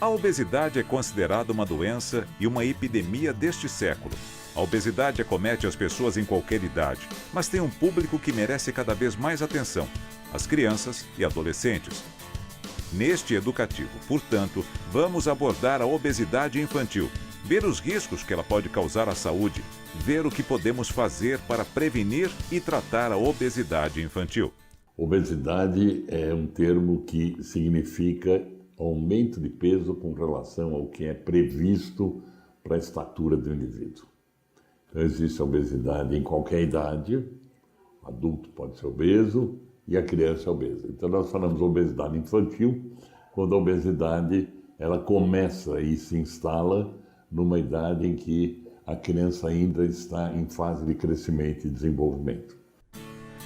A obesidade é considerada uma doença e uma epidemia deste século. A obesidade acomete as pessoas em qualquer idade, mas tem um público que merece cada vez mais atenção: as crianças e adolescentes. Neste educativo, portanto, vamos abordar a obesidade infantil, ver os riscos que ela pode causar à saúde, ver o que podemos fazer para prevenir e tratar a obesidade infantil. Obesidade é um termo que significa aumento de peso com relação ao que é previsto para a estatura do indivíduo. Então existe a obesidade em qualquer idade, o adulto pode ser obeso e a criança é obesa. Então nós falamos obesidade infantil, quando a obesidade ela começa e se instala numa idade em que a criança ainda está em fase de crescimento e desenvolvimento.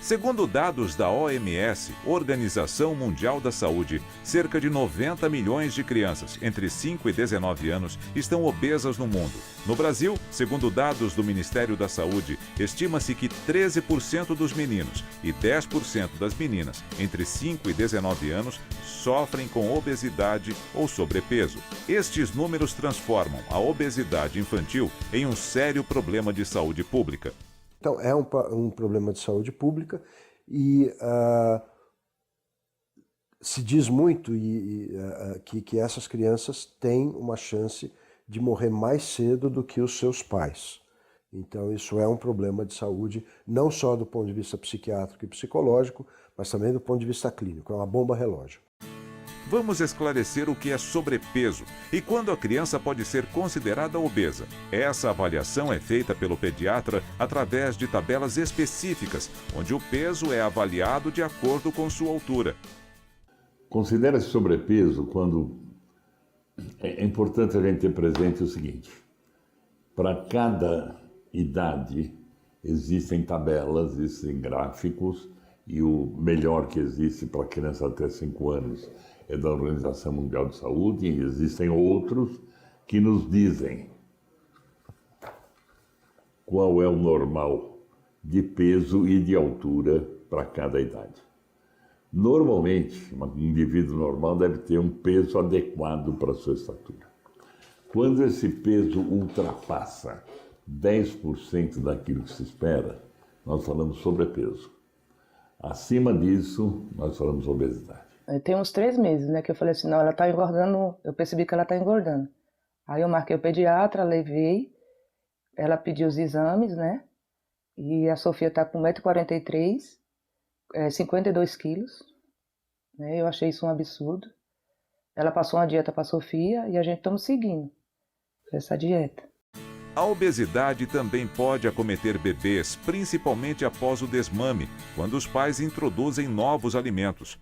Segundo dados da OMS, Organização Mundial da Saúde, cerca de 90 milhões de crianças entre 5 e 19 anos estão obesas no mundo. No Brasil, segundo dados do Ministério da Saúde, estima-se que 13% dos meninos e 10% das meninas entre 5 e 19 anos sofrem com obesidade ou sobrepeso. Estes números transformam a obesidade infantil em um sério problema de saúde pública. Então, é um problema de saúde pública e se diz muito que essas crianças têm uma chance de morrer mais cedo do que os seus pais. Então, isso é um problema de saúde, não só do ponto de vista psiquiátrico e psicológico, mas também do ponto de vista clínico. É uma bomba relógio. Vamos esclarecer o que é sobrepeso e quando a criança pode ser considerada obesa. Essa avaliação é feita pelo pediatra através de tabelas específicas, onde o peso é avaliado de acordo com sua altura. Considera-se sobrepeso quando é importante a gente ter presente o seguinte: para cada idade existem tabelas, existem gráficos, e o melhor que existe para criança até 5 anos é da Organização Mundial de Saúde, e existem outros que nos dizem qual é o normal de peso e de altura para cada idade. Normalmente, um indivíduo normal deve ter um peso adequado para a sua estatura. Quando esse peso ultrapassa 10% daquilo que se espera, nós falamos sobrepeso. Acima disso, nós falamos obesidade. Tem uns 3 meses, né, que eu falei assim, não, ela tá engordando, eu percebi que ela tá engordando. Aí eu marquei o pediatra, levei, ela pediu os exames, né, e a Sofia tá com 1,43 m, 52 quilos, né, eu achei isso um absurdo. Ela passou uma dieta pra Sofia e a gente estamos seguindo essa dieta. A obesidade também pode acometer bebês, principalmente após o desmame, quando os pais introduzem novos alimentos.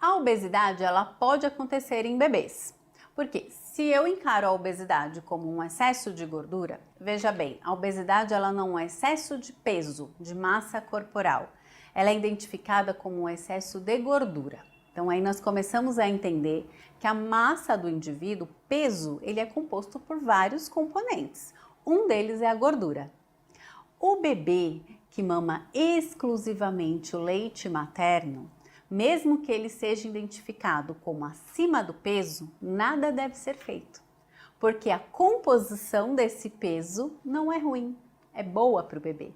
A obesidade ela pode acontecer em bebês. Porque se eu encaro a obesidade como um excesso de gordura, veja bem, a obesidade ela não é excesso de peso, de massa corporal. Ela é identificada como um excesso de gordura. Então aí nós começamos a entender que a massa do indivíduo, peso, ele é composto por vários componentes. Um deles é a gordura. O bebê que mama exclusivamente o leite materno, mesmo que ele seja identificado como acima do peso, nada deve ser feito, porque a composição desse peso não é ruim, é boa para o bebê,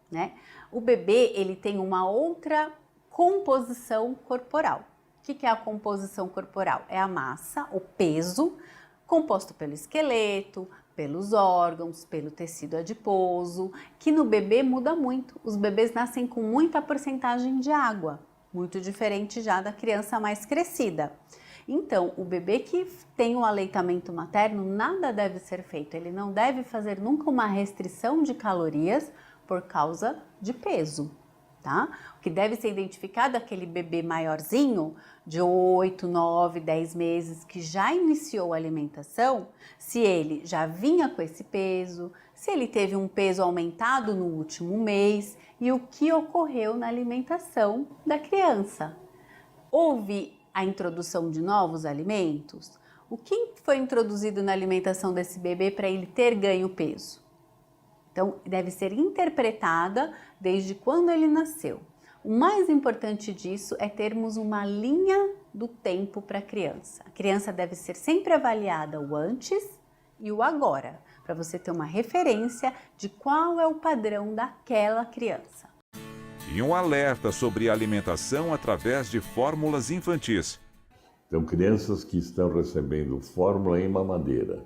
né? O bebê ele tem uma outra composição corporal. O que é a composição corporal? É a massa, o peso, composto pelo esqueleto, pelos órgãos, pelo tecido adiposo, que no bebê muda muito. Os bebês nascem com muita porcentagem de água, muito diferente já da criança mais crescida. Então, o bebê que tem um aleitamento materno, nada deve ser feito. Ele não deve fazer nunca uma restrição de calorias por causa de peso, tá? O que deve ser identificado é aquele bebê maiorzinho, de 8, 9, 10 meses, que já iniciou a alimentação, se ele já vinha com esse peso, se ele teve um peso aumentado no último mês e o que ocorreu na alimentação da criança. Houve a introdução de novos alimentos? O que foi introduzido na alimentação desse bebê para ele ter ganho peso? Então, deve ser interpretada desde quando ele nasceu. O mais importante disso é termos uma linha do tempo para a criança. A criança deve ser sempre avaliada o antes e o agora, para você ter uma referência de qual é o padrão daquela criança. E um alerta sobre alimentação através de fórmulas infantis. Então, crianças que estão recebendo fórmula em mamadeira,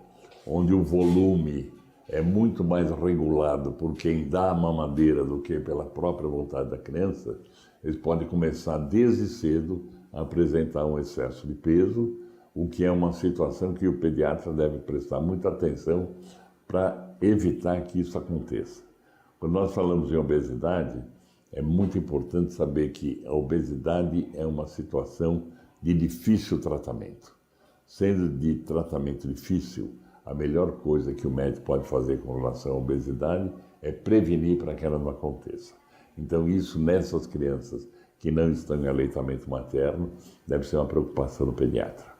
onde o volume é muito mais regulado por quem dá a mamadeira do que pela própria vontade da criança, eles podem começar desde cedo a apresentar um excesso de peso, o que é uma situação que o pediatra deve prestar muita atenção para evitar que isso aconteça. Quando nós falamos em obesidade, é muito importante saber que a obesidade é uma situação de difícil tratamento. Sendo de tratamento difícil, a melhor coisa que o médico pode fazer com relação à obesidade é prevenir para que ela não aconteça. Então isso nessas crianças que não estão em aleitamento materno deve ser uma preocupação do pediatra.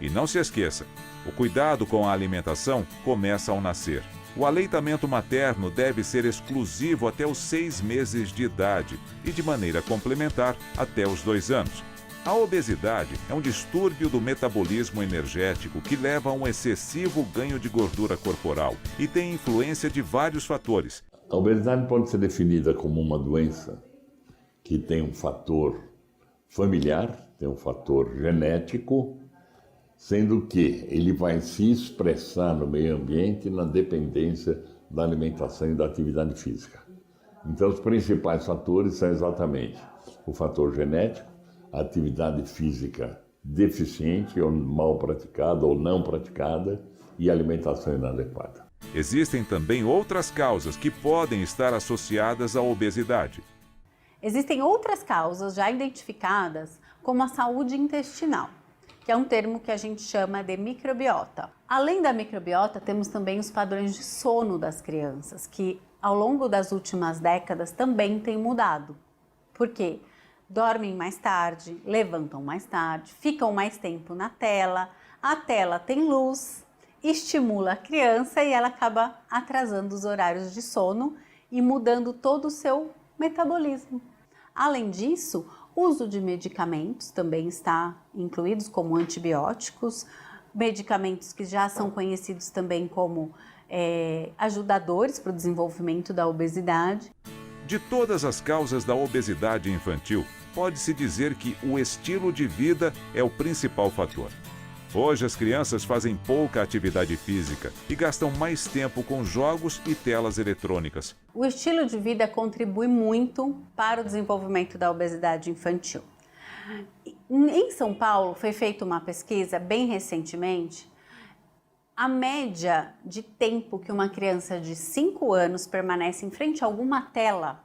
E não se esqueça, o cuidado com a alimentação começa ao nascer. O aleitamento materno deve ser exclusivo até os 6 meses de idade e de maneira complementar até os 2 anos. A obesidade é um distúrbio do metabolismo energético que leva a um excessivo ganho de gordura corporal e tem influência de vários fatores. A obesidade pode ser definida como uma doença que tem um fator familiar, tem um fator genético, sendo que ele vai se expressar no meio ambiente na dependência da alimentação e da atividade física. Então, os principais fatores são exatamente o fator genético, a atividade física deficiente ou mal praticada ou não praticada e a alimentação inadequada. Existem também outras causas que podem estar associadas à obesidade. Existem outras causas já identificadas, como a saúde intestinal, que é um termo que a gente chama de microbiota. Além da microbiota, temos também os padrões de sono das crianças, que ao longo das últimas décadas também têm mudado. Por quê? Dormem mais tarde, levantam mais tarde, ficam mais tempo na tela, a tela tem luz, estimula a criança e ela acaba atrasando os horários de sono e mudando todo o seu metabolismo. Além disso, o uso de medicamentos também está incluídos como antibióticos, medicamentos que já são conhecidos também como ajudadores para o desenvolvimento da obesidade. De todas as causas da obesidade infantil, pode-se dizer que o estilo de vida é o principal fator. Hoje as crianças fazem pouca atividade física e gastam mais tempo com jogos e telas eletrônicas. O estilo de vida contribui muito para o desenvolvimento da obesidade infantil. Em São Paulo foi feita uma pesquisa bem recentemente. A média de tempo que uma criança de 5 anos permanece em frente a alguma tela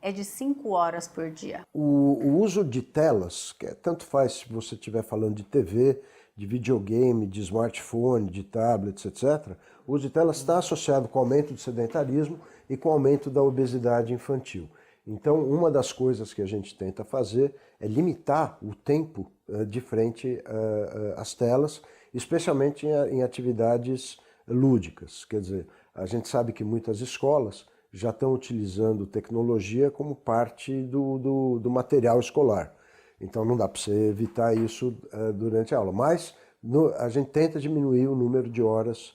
é de 5 horas por dia. O uso de telas, que tanto faz se você estiver falando de TV, de videogame, de smartphone, de tablets, etc., o uso de telas está associado com o aumento do sedentarismo e com o aumento da obesidade infantil. Então, uma das coisas que a gente tenta fazer é limitar o tempo de frente às telas, especialmente em atividades lúdicas. Quer dizer, a gente sabe que muitas escolas já estão utilizando tecnologia como parte do material escolar. Então não dá para você evitar isso durante a aula, mas a gente tenta diminuir o número de horas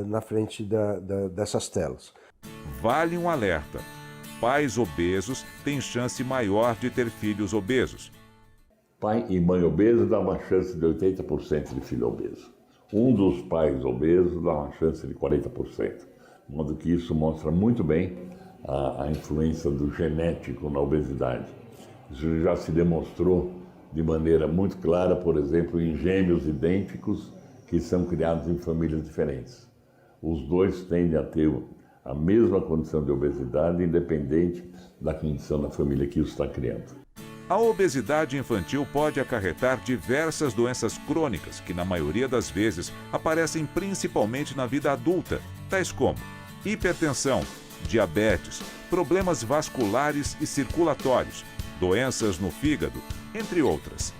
na frente dessas telas. Vale um alerta: pais obesos têm chance maior de ter filhos obesos. Pai e mãe obesos dá uma chance de 80% de filho obeso. Um dos pais obesos dá uma chance de 40%. De modo que isso mostra muito bem a influência do genético na obesidade. Isso já se demonstrou de maneira muito clara, por exemplo, em gêmeos idênticos que são criados em famílias diferentes. Os dois tendem a ter a mesma condição de obesidade, independente da condição da família que os está criando. A obesidade infantil pode acarretar diversas doenças crônicas que, na maioria das vezes, aparecem principalmente na vida adulta, tais como hipertensão, diabetes, problemas vasculares e circulatórios, doenças no fígado, entre outras.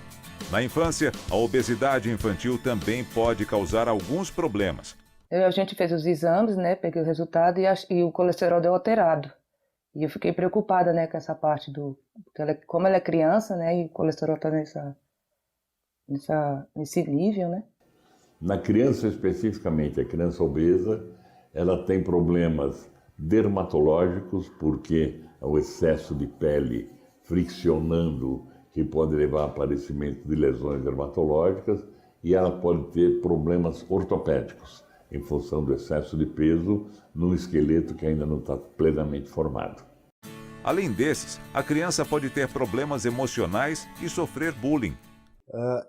Na infância, a obesidade infantil também pode causar alguns problemas. A gente fez os exames, né, peguei o resultado e o colesterol deu alterado. E eu fiquei preocupada, né, com essa parte como ela é criança, né, e o colesterol está nesse nível, né? Na criança especificamente, a criança obesa, ela tem problemas dermatológicos, porque o excesso de pele friccionando, que pode levar ao aparecimento de lesões dermatológicas, e ela pode ter problemas ortopédicos, em função do excesso de peso num esqueleto que ainda não está plenamente formado. Além desses, a criança pode ter problemas emocionais e sofrer bullying.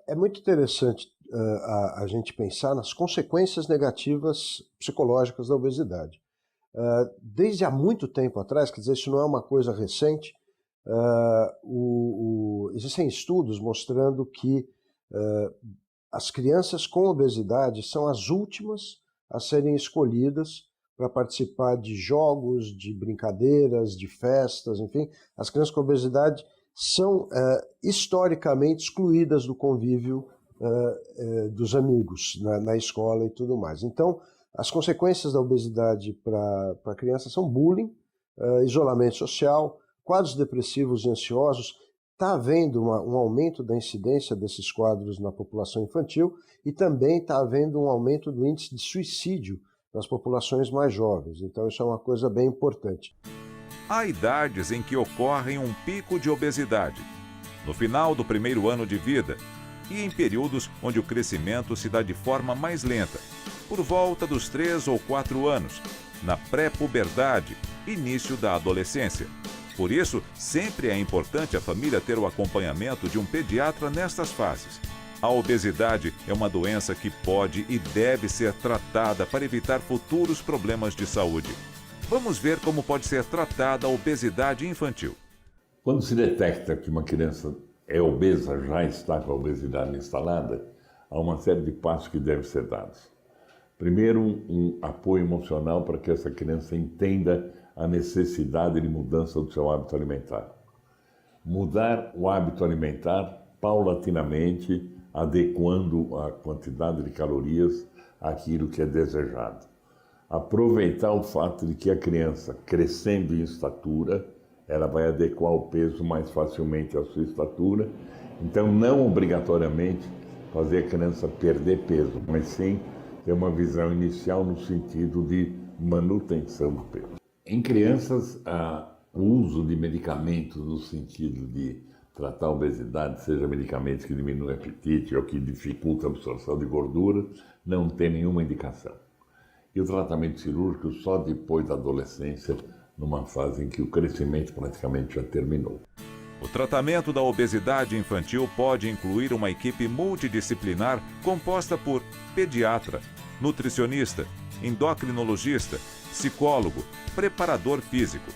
É muito interessante a gente pensar nas consequências negativas psicológicas da obesidade. Desde há muito tempo atrás, quer dizer, isso não é uma coisa recente, existem estudos mostrando que as crianças com obesidade são as últimas a serem escolhidas para participar de jogos, de brincadeiras, de festas, enfim. As crianças com obesidade são historicamente excluídas do convívio dos amigos na escola e tudo mais. Então, as consequências da obesidade para a criança são bullying, isolamento social, quadros depressivos e ansiosos. Está havendo um aumento da incidência desses quadros na população infantil e também está havendo um aumento do índice de suicídio nas populações mais jovens. Então, isso é uma coisa bem importante. Há idades em que ocorre um pico de obesidade, no final do primeiro ano de vida, e em períodos onde o crescimento se dá de forma mais lenta, por volta dos 3 ou 4 anos, na pré-puberdade, início da adolescência. Por isso, sempre é importante a família ter o acompanhamento de um pediatra nestas fases. A obesidade é uma doença que pode e deve ser tratada para evitar futuros problemas de saúde. Vamos ver como pode ser tratada a obesidade infantil. Quando se detecta que uma criança é obesa, já está com a obesidade instalada, há uma série de passos que devem ser dados. Primeiro, um apoio emocional para que essa criança entenda a necessidade de mudança do seu hábito alimentar. Mudar o hábito alimentar paulatinamente, adequando a quantidade de calorias àquilo que é desejado. Aproveitar o fato de que a criança, crescendo em estatura, ela vai adequar o peso mais facilmente à sua estatura. Então, não obrigatoriamente fazer a criança perder peso, mas sim ter uma visão inicial no sentido de manutenção do peso. Em crianças, o uso de medicamentos no sentido de tratar a obesidade, seja medicamentos que diminuem o apetite ou que dificultam a absorção de gordura, não tem nenhuma indicação. E o tratamento cirúrgico só depois da adolescência, numa fase em que o crescimento praticamente já terminou. O tratamento da obesidade infantil pode incluir uma equipe multidisciplinar composta por pediatra, nutricionista, endocrinologista, psicólogo, preparador físico.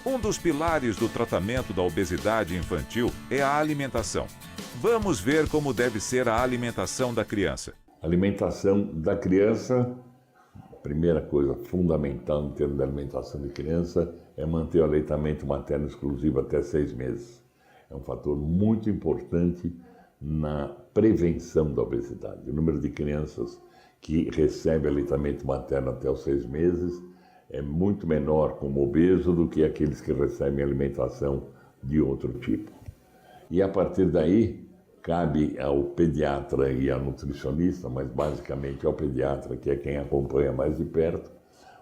Um dos pilares do tratamento da obesidade infantil é a alimentação. Vamos ver como deve ser a alimentação da criança. A alimentação da criança, a primeira coisa fundamental em termos de alimentação de criança é manter o aleitamento materno exclusivo até 6 meses. É um fator muito importante na prevenção da obesidade. O número de crianças que recebem aleitamento materno até os 6 meses é muito menor como obeso do que aqueles que recebem alimentação de outro tipo. E a partir daí, cabe ao pediatra e ao nutricionista, mas basicamente ao pediatra, que é quem acompanha mais de perto,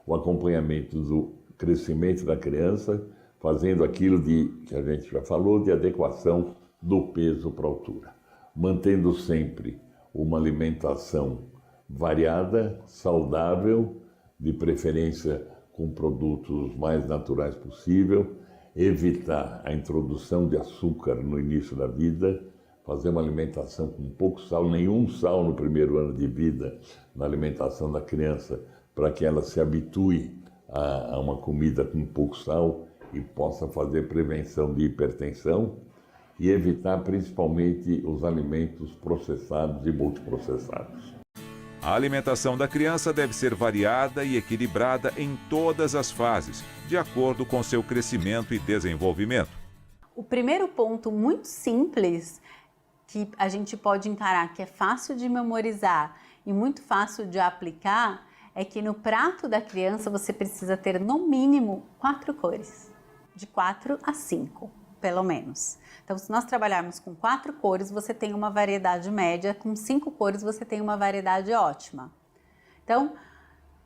o acompanhamento do crescimento da criança, fazendo aquilo que a gente já falou, de adequação do peso para a altura. Mantendo sempre uma alimentação variada, saudável, de preferência com produtos mais naturais possível, evitar a introdução de açúcar no início da vida, fazer uma alimentação com pouco sal, nenhum sal no primeiro ano de vida na alimentação da criança, para que ela se habitue a uma comida com pouco sal e possa fazer prevenção de hipertensão e evitar principalmente os alimentos processados e multiprocessados. A alimentação da criança deve ser variada e equilibrada em todas as fases, de acordo com seu crescimento e desenvolvimento. O primeiro ponto muito simples que a gente pode encarar, que é fácil de memorizar e muito fácil de aplicar, é que no prato da criança você precisa ter no mínimo 4 cores, de 4 a 5. pelo menos. Então, se nós trabalharmos com 4 cores, você tem uma variedade média, com 5 cores você tem uma variedade ótima. Então,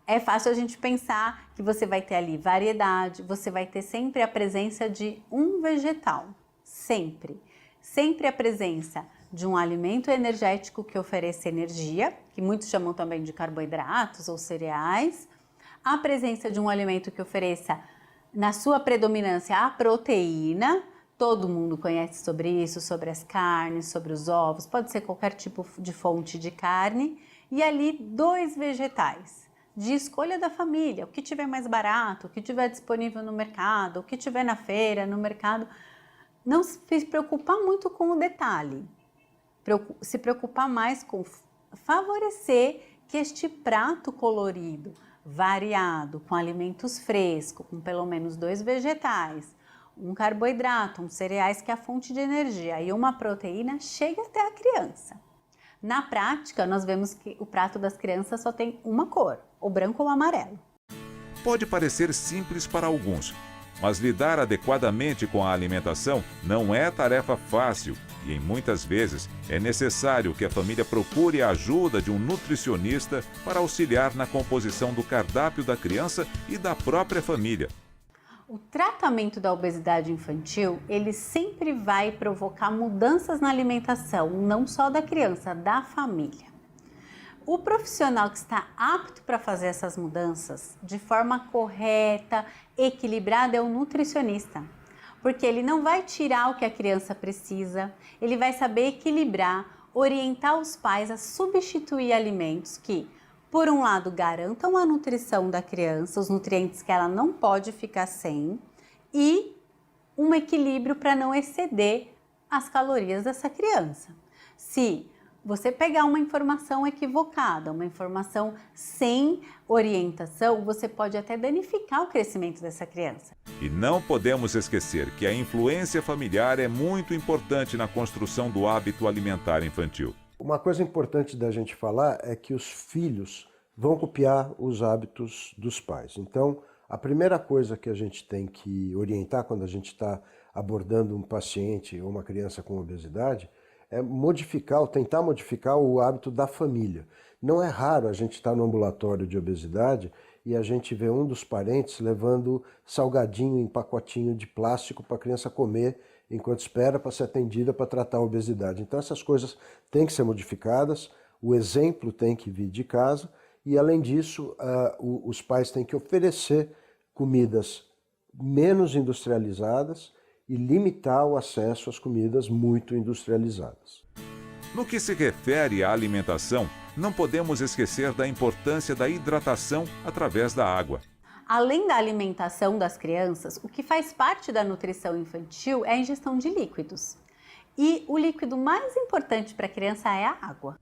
é fácil a gente pensar que você vai ter ali variedade, você vai ter sempre a presença de um vegetal, sempre. Sempre a presença de um alimento energético que ofereça energia, que muitos chamam também de carboidratos ou cereais, a presença de um alimento que ofereça, na sua predominância, a proteína. Todo mundo conhece sobre isso, sobre as carnes, sobre os ovos, pode ser qualquer tipo de fonte de carne. E ali 2 vegetais, de escolha da família, o que tiver mais barato, o que tiver disponível no mercado, o que tiver na feira, no mercado. Não se preocupar muito com o detalhe, se preocupar mais com favorecer que este prato colorido, variado, com alimentos frescos, com pelo menos 2 vegetais, um carboidrato, uns cereais que é a fonte de energia e uma proteína, chegue até a criança. Na prática, nós vemos que o prato das crianças só tem uma cor, o branco ou o amarelo. Pode parecer simples para alguns, mas lidar adequadamente com a alimentação não é tarefa fácil e, em muitas vezes, é necessário que a família procure a ajuda de um nutricionista para auxiliar na composição do cardápio da criança e da própria família. O tratamento da obesidade infantil, ele sempre vai provocar mudanças na alimentação, não só da criança, da família. O profissional que está apto para fazer essas mudanças de forma correta, equilibrada, é o nutricionista. Porque ele não vai tirar o que a criança precisa, ele vai saber equilibrar, orientar os pais a substituir alimentos que, por um lado, garantam a nutrição da criança, os nutrientes que ela não pode ficar sem, e um equilíbrio para não exceder as calorias dessa criança. Se você pegar uma informação equivocada, uma informação sem orientação, você pode até danificar o crescimento dessa criança. E não podemos esquecer que a influência familiar é muito importante na construção do hábito alimentar infantil. Uma coisa importante da gente falar é que os filhos vão copiar os hábitos dos pais. Então, a primeira coisa que a gente tem que orientar quando a gente está abordando um paciente ou uma criança com obesidade é modificar ou tentar modificar o hábito da família. Não é raro a gente estar no ambulatório de obesidade e a gente vê um dos parentes levando salgadinho em pacotinho de plástico para a criança comer enquanto espera para ser atendida para tratar a obesidade. Então essas coisas têm que ser modificadas, o exemplo tem que vir de casa e, além disso, os pais têm que oferecer comidas menos industrializadas e limitar o acesso às comidas muito industrializadas. No que se refere à alimentação, não podemos esquecer da importância da hidratação através da água. Além da alimentação das crianças, o que faz parte da nutrição infantil é a ingestão de líquidos. E o líquido mais importante para a criança é a água.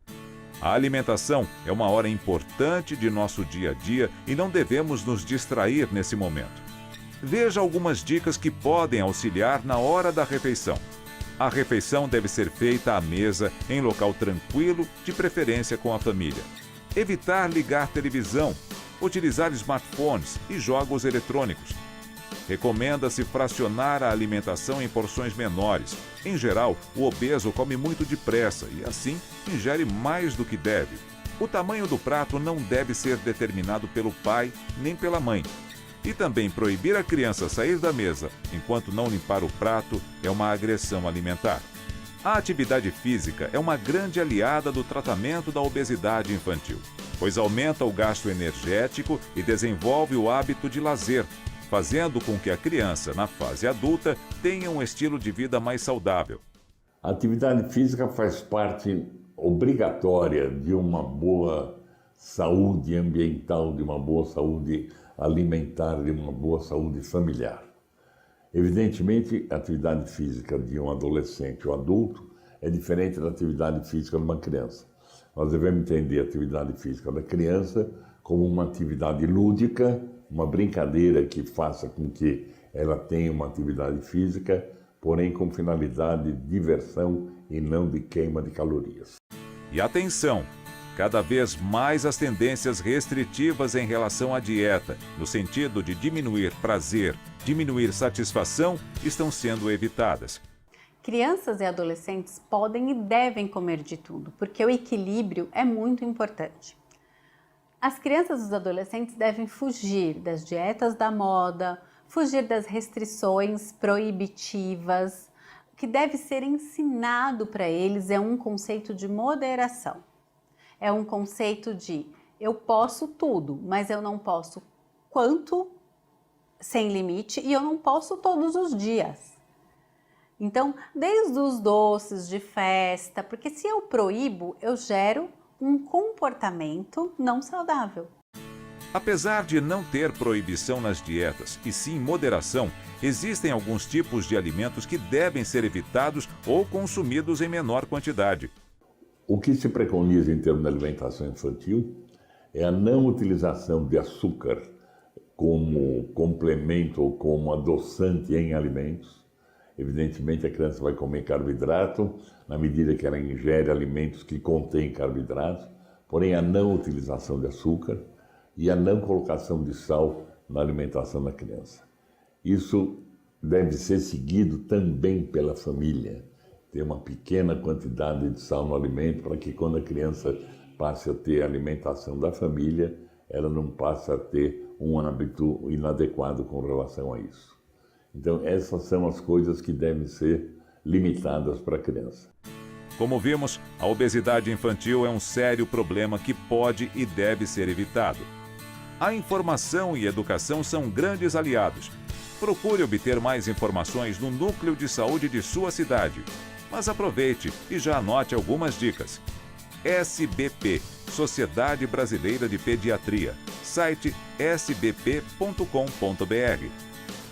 A alimentação é uma hora importante de nosso dia a dia e não devemos nos distrair nesse momento. Veja algumas dicas que podem auxiliar na hora da refeição. A refeição deve ser feita à mesa, em local tranquilo, de preferência com a família. Evitar ligar televisão, utilizar smartphones e jogos eletrônicos. Recomenda-se fracionar a alimentação em porções menores. Em geral, o obeso come muito depressa e, assim, ingere mais do que deve. O tamanho do prato não deve ser determinado pelo pai nem pela mãe. E também proibir a criança sair da mesa enquanto não limpar o prato é uma agressão alimentar. A atividade física é uma grande aliada do tratamento da obesidade infantil, pois aumenta o gasto energético e desenvolve o hábito de lazer, fazendo com que a criança, na fase adulta, tenha um estilo de vida mais saudável. A atividade física faz parte obrigatória de uma boa saúde ambiental, de uma boa saúde alimentar, de uma boa saúde familiar. Evidentemente, a atividade física de um adolescente ou adulto é diferente da atividade física de uma criança. Nós devemos entender a atividade física da criança como uma atividade lúdica, uma brincadeira que faça com que ela tenha uma atividade física, porém com finalidade de diversão e não de queima de calorias. E atenção! Cada vez mais as tendências restritivas em relação à dieta, no sentido de diminuir prazer, diminuir satisfação, estão sendo evitadas. Crianças e adolescentes podem e devem comer de tudo, porque o equilíbrio é muito importante. As crianças e os adolescentes devem fugir das dietas da moda, fugir das restrições proibitivas. O que deve ser ensinado para eles é um conceito de moderação. É um conceito de eu posso tudo, mas eu não posso quanto, sem limite, e eu não posso todos os dias. Então, desde os doces de festa, porque se eu proíbo, eu gero um comportamento não saudável. Apesar de não ter proibição nas dietas, e sim moderação, existem alguns tipos de alimentos que devem ser evitados ou consumidos em menor quantidade. O que se preconiza em termos de alimentação infantil é a não utilização de açúcar como complemento ou como adoçante em alimentos. Evidentemente, a criança vai comer carboidrato na medida que ela ingere alimentos que contêm carboidrato, porém a não utilização de açúcar e a não colocação de sal na alimentação da criança. Isso deve ser seguido também pela família. Ter uma pequena quantidade de sal no alimento para que quando a criança passe a ter a alimentação da família, ela não passe a ter um hábito inadequado com relação a isso. Então, essas são as coisas que devem ser limitadas para a criança. Como vimos, a obesidade infantil é um sério problema que pode e deve ser evitado. A informação e educação são grandes aliados. Procure obter mais informações no núcleo de saúde de sua cidade. Mas aproveite e já anote algumas dicas. SBP, Sociedade Brasileira de Pediatria, site sbp.com.br.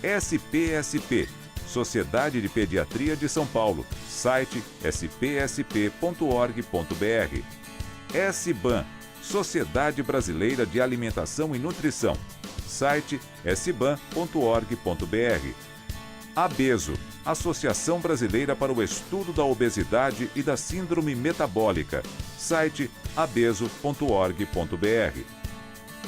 SPSP, Sociedade de Pediatria de São Paulo, site spsp.org.br. SBAN, Sociedade Brasileira de Alimentação e Nutrição, site sban.org.br. ABESO, Associação Brasileira para o Estudo da Obesidade e da Síndrome Metabólica, site abeso.org.br.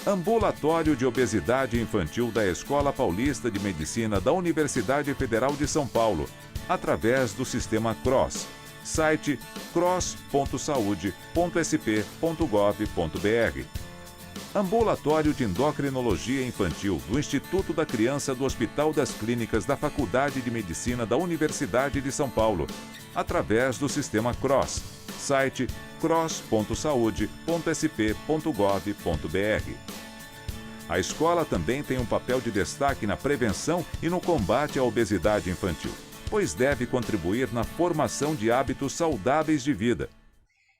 Ambulatório de Obesidade Infantil da Escola Paulista de Medicina da Universidade Federal de São Paulo, através do sistema CROSS, site cross.saude.sp.gov.br. Ambulatório de Endocrinologia Infantil do Instituto da Criança do Hospital das Clínicas da Faculdade de Medicina da Universidade de São Paulo, através do sistema CROSS, site cross.saude.sp.gov.br. A escola também tem um papel de destaque na prevenção e no combate à obesidade infantil, pois deve contribuir na formação de hábitos saudáveis de vida.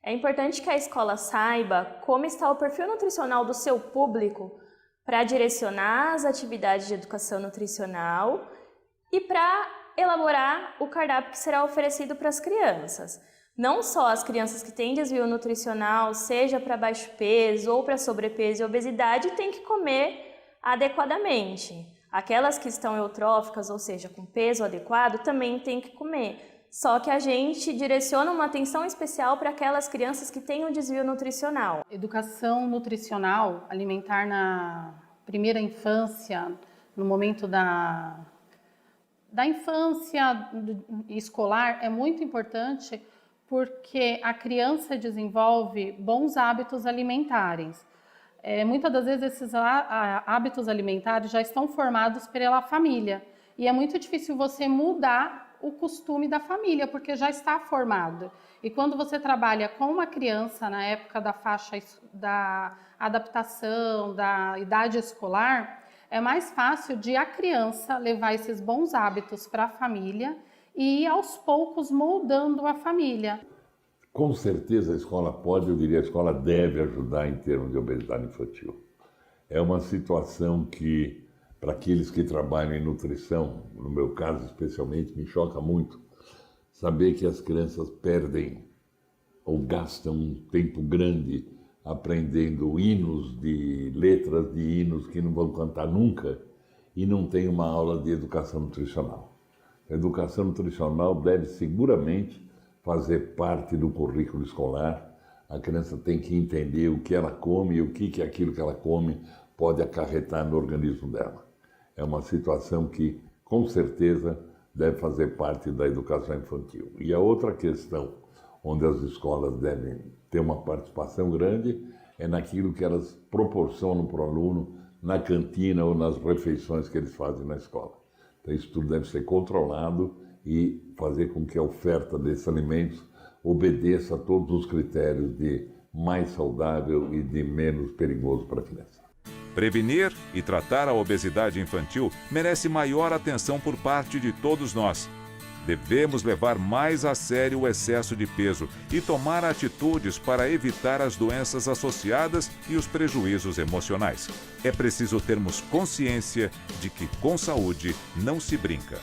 É importante que a escola saiba como está o perfil nutricional do seu público para direcionar as atividades de educação nutricional e para elaborar o cardápio que será oferecido para as crianças. Não só as crianças que têm desvio nutricional, seja para baixo peso ou para sobrepeso e obesidade, têm que comer adequadamente. Aquelas que estão eutróficas, ou seja, com peso adequado, também têm que comer. Só que a gente direciona uma atenção especial para aquelas crianças que têm um desvio nutricional. Educação nutricional alimentar na primeira infância, no momento da infância escolar, é muito importante porque a criança desenvolve bons hábitos alimentares. Muitas das vezes esses hábitos alimentares já estão formados pela família e é muito difícil você mudar o costume da família, porque já está formado. E quando você trabalha com uma criança na época da faixa da adaptação, da idade escolar, é mais fácil de a criança levar esses bons hábitos para a família e ir aos poucos moldando a família. Com certeza a escola pode, eu diria, a escola deve ajudar em termos de obesidade infantil. É uma situação que, para aqueles que trabalham em nutrição, no meu caso especialmente, me choca muito saber que as crianças perdem ou gastam um tempo grande aprendendo hinos de letras de hinos que não vão cantar nunca e não tem uma aula de educação nutricional. A educação nutricional deve seguramente fazer parte do currículo escolar, A criança tem que entender o que ela come e o que aquilo que ela come pode acarretar no organismo dela. É uma situação que, com certeza, deve fazer parte da educação infantil. E a outra questão, onde as escolas devem ter uma participação grande, é naquilo que elas proporcionam para o aluno na cantina ou nas refeições que eles fazem na escola. Então, isso tudo deve ser controlado e fazer com que a oferta desses alimentos obedeça a todos os critérios de mais saudável e de menos perigoso para a criança. Prevenir e tratar a obesidade infantil merece maior atenção por parte de todos nós. Devemos levar mais a sério o excesso de peso e tomar atitudes para evitar as doenças associadas e os prejuízos emocionais. É preciso termos consciência de que com saúde não se brinca.